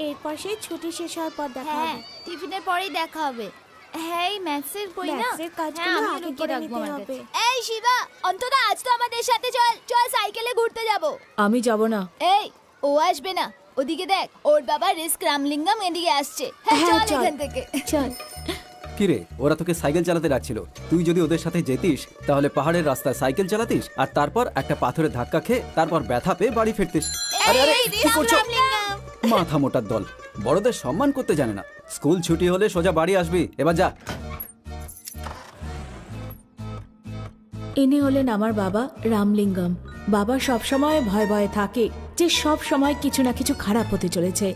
এরপর সেই ছুটি শেষ হওয়ার পর দেখা হ্যাঁ হবে। টিফিনের পরেই দেখা হবে। হ্যাঁ এই ম্যাথসের বই না, ম্যাথসের কাজগুলো হ্যাঁ, আমি আগে লুকিয়ে করে রাখবো নিতে আমার হবে। কাছে। এই শিবা, অন্তরা আজ তো আমাদের সাথে চল, চল সাইকেলে ঘুরতে যাব। আমি যাব না। এই ও আসবে না, ওদিকে দেখ, ওর বাবা রিস্ক রামলিঙ্গম এদিকে আসছে। হ্যাঁ হ্যাঁ, চল চল। এখান থেকে। চল। কিরে, ওরা তোকে সাইকেল চালাতে রাখছিল, তুই যদি ওদের সাথে যেতিস তাহলে পাহাড়ের রাস্তায় সাইকেল চালাতিস আর তারপর একটা পাথরের ধাক্কা খেয়ে তারপর ব্যথা পেয়ে বাড়ি ফিরতিস। আরে আরে, কি করছো? মাথা মোটার দল, বড়দের সম্মান করতে জানে না। স্কুল ছুটি হলে সোজা বাড়ি আসবি। এবার যা। ইনি হলেন আমার বাবা রামলিঙ্গম। বাবা সবসময় ভয় ভয়ে থাকে যে সব সময় কিছু না কিছু খারাপ হতে চলেছে।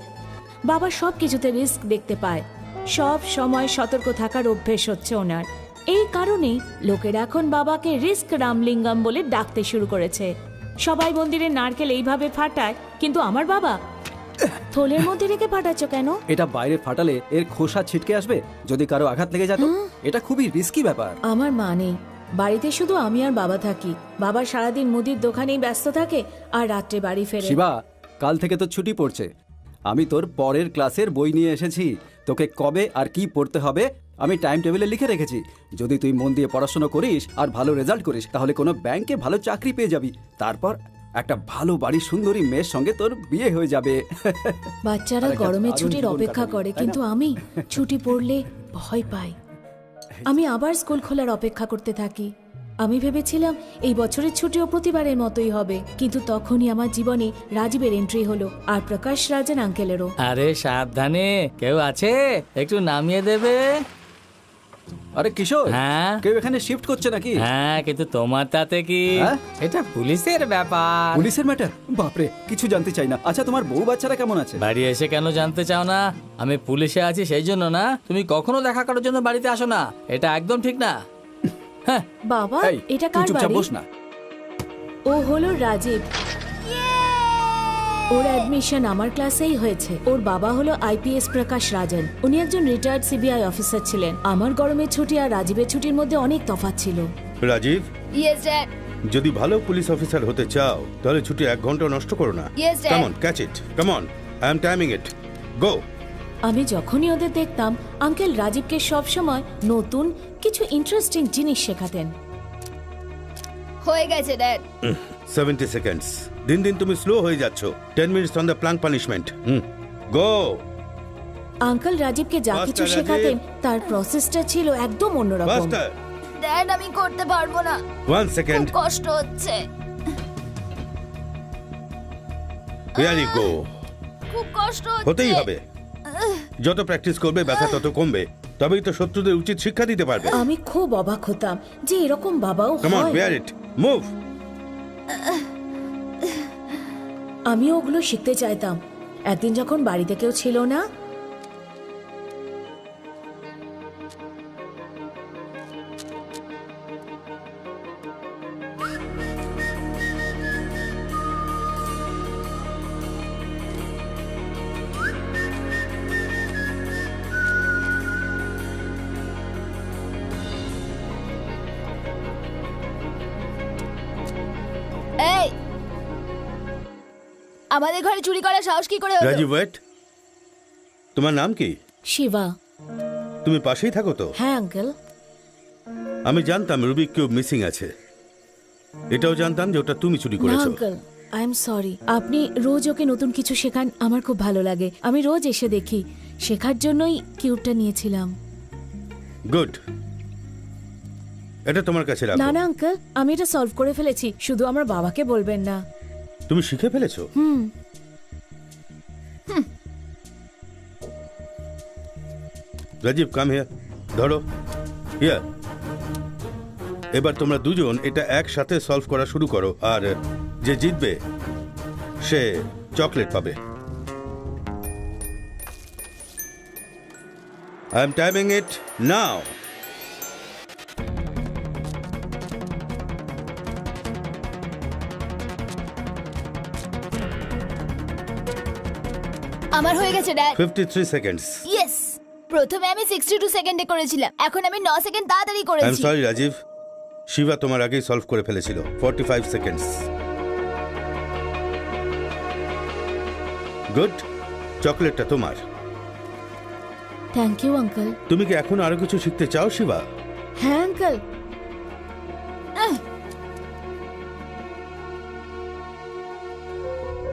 বাবা সব কিছুতে রিস্ক দেখতে পায়, সব সময় সতর্ক থাকার অভ্যেস হচ্ছে ওনার। এই কারণেই লোকেরা এখন বাবাকে রিস্ক রামলিঙ্গম বলে ডাকতে শুরু করেছে। সবাই মন্দিরে নারকেল এইভাবে ফাটায়, কিন্তু আমার বাবা থলের মধ্যে রেখে ফাটাচ্ছ কেন? এটা বাইরে ফাটালে এর খোসা ছিটকে আসবে, যদি কারো আঘাত লেগে যেত। এটা খুবই রিস্কি ব্যাপার। আমার মা নেই, বাড়িতে শুধু আমি আর বাবা থাকি। বাবা সারাদিন মুদির দোকানেই ব্যস্ত থাকে আর রাত্রে বাড়ি ফেরে। শিবা, কাল থেকে তো ছুটি পড়ছে। আমি তোর পরের ক্লাসের বই নিয়ে এসেছি। তোকে কবে আর কি পড়তে হবে আমি টাইম টেবিলে লিখে রেখেছি। যদি তুই মন দিয়ে পড়াশোনা করিস আর ভালো রেজাল্ট করিস তাহলে কোনো ব্যাংকে ভালো চাকরি পেয়ে যাবি। তারপর একটা ভালো বাড়ির সুন্দরী মেয়ের সঙ্গে তোর বিয়ে হয়ে যাবে। বাচ্চারা আর একটা গরমের দারুণ ছুটির জীবন অপেক্ষা কাটাবে, করে, তাই না? কিন্তু আমি ছুটি পড়লে ভয় পাই। আমি আবার স্কুল খোলার অপেক্ষা করতে থাকি। আমি ভেবেছিলাম এই বছরের ছুটিও প্রতিবারের মতোই হবে, কিন্তু তখনই আমার জীবনে রাজীবের এন্ট্রি হলো, আর প্রকাশ রাজন আঙ্কেলেরও। আরে সাবধানে, কেউ আছে? একটু নামিয়ে দেবে? আরে কিশোর, হ্যাঁ কেউ এখানে শিফট করছে নাকি? হ্যাঁ, কিন্তু তোমার তাতে কি? হ্যাঁ? এটা পুলিশের ব্যাপার। পুলিশের ম্যাটার? বাপরে, কিছু জানতে চাই না। আচ্ছা, তোমার বউ বাচ্চারা কেমন আছে? বাড়ি এসে কেন জানতে চাও না? আমি পুলিশে আছি সেই জন্য না? তুমি কখনো দেখা করার জন্য বাড়িতে আসো না, এটা একদম ঠিক না। হ্যাঁ, বাবা, এই, এটা তুই কার চুপচাপ বাড়ি? বস না। ও হলো রাজীব। ওর অ্যাডমিশন আমার ক্লাসেই হয়েছে। ওর বাবা হলো আইপিএস প্রকাশ রাজন। উনি একজন রিটায়ার্ড সিবিআই অফিসার ছিলেন। আমার গরমের ছুটি আর রাজীবের ছুটির মধ্যে অনেক তফাৎ ছিল। Rajib, yes dad. যদি ভালো পুলিশ অফিসার হতে চাও তাহলে ছুটি 1 ঘন্টা নষ্ট করো না। Yes, Dad. Come on, catch it, come on, I am timing it, go. আমি যখনই ওদের দেখতাম, আঙ্কেল রাজীবকে সবসময় নতুন কিছু ইন্টারেস্টিং জিনিস শেখাতেন। হয়ে গেছে ড্যাড। 70 সেকেন্ডস। দিন দিন তুমি স্লো হয়ে যাচ্ছ। 10 minutes on the plank punishment. Go. Uncle রাজীবকে যা Faster, কিছু রাজীব। শেখাতেন তার প্রসেসটা ছিল একদম অন্যরকম। ফাস্টার। ড্যাড আমি করতে পারবো না, 1 সেকেন্ড। খুব কষ্ট হচ্ছে, ভেরি গো। খুব কষ্ট হচ্ছে। হতেই হবে। যত প্র্যাকটিস করবে ব্যথা তত কমবে, তবেই তো শত্রুদের উচিত শিক্ষা দিতে পারবে। আমি খুব অবাক হতাম যে এরকম বাবাও কাম অন, হয়। Bear it, move. আমিও ওগুলো শিখতে চাইতাম। একদিন যখন বাড়িতে কেউ ছিল না, এই আমাদের ঘরে চুরি করার সাহস কি করে হলো? রাজীব, ওয়েট। তোমার নাম কি? শিবা। তুমি পাশেই থাকো তো? হ্যাঁ আঙ্কেল। আমি জানতাম রুবিক কিউব মিসিং আছে। এটাও জানতাম যে ওটা তুমি চুরি না করেছো। Uncle, I am sorry. আপনি রোজ ওকে নতুন কিছু শেখান, আমার খুব ভালো লাগে। আমি রোজ এসে দেখি, শেখার জন্যই কিউবটা নিয়েছিলাম। গুড। এটা তোমার কাছে রাখো। না না আঙ্কেল, আমি এটা সলভ করে ফেলেছি, শুধু আমার বাবাকে বলবেন না। তুমি শিখে ফেলেছো? Rajib, come here. ধরো, হিয়ার। এবার তোমরা দুজন এটা একসাথে সলভ করা শুরু করো, আর যে জিতবে সে চকলেট পাবে। আই এম টাইমিং ইট নাও। আমার হয়ে গেছে ড্যাড। 53 সেকেন্ডস। ইয়েস, প্রথমে আমি 62 সেকেন্ডে করেছিলাম, এখন আমি 9 সেকেন্ড তাড়াতাড়ি আই এম করেছি। সরি রাজীব, শিবা তোমার আগেই সলভ করে ফেলেছিল। 45 সেকেন্ডস। গুড, চকলেটটা তোমার। Thank you uncle. তুমি কি এখন আরো কিছু শিখতে চাও শিবা? হ্যাঁ আঙ্কেল,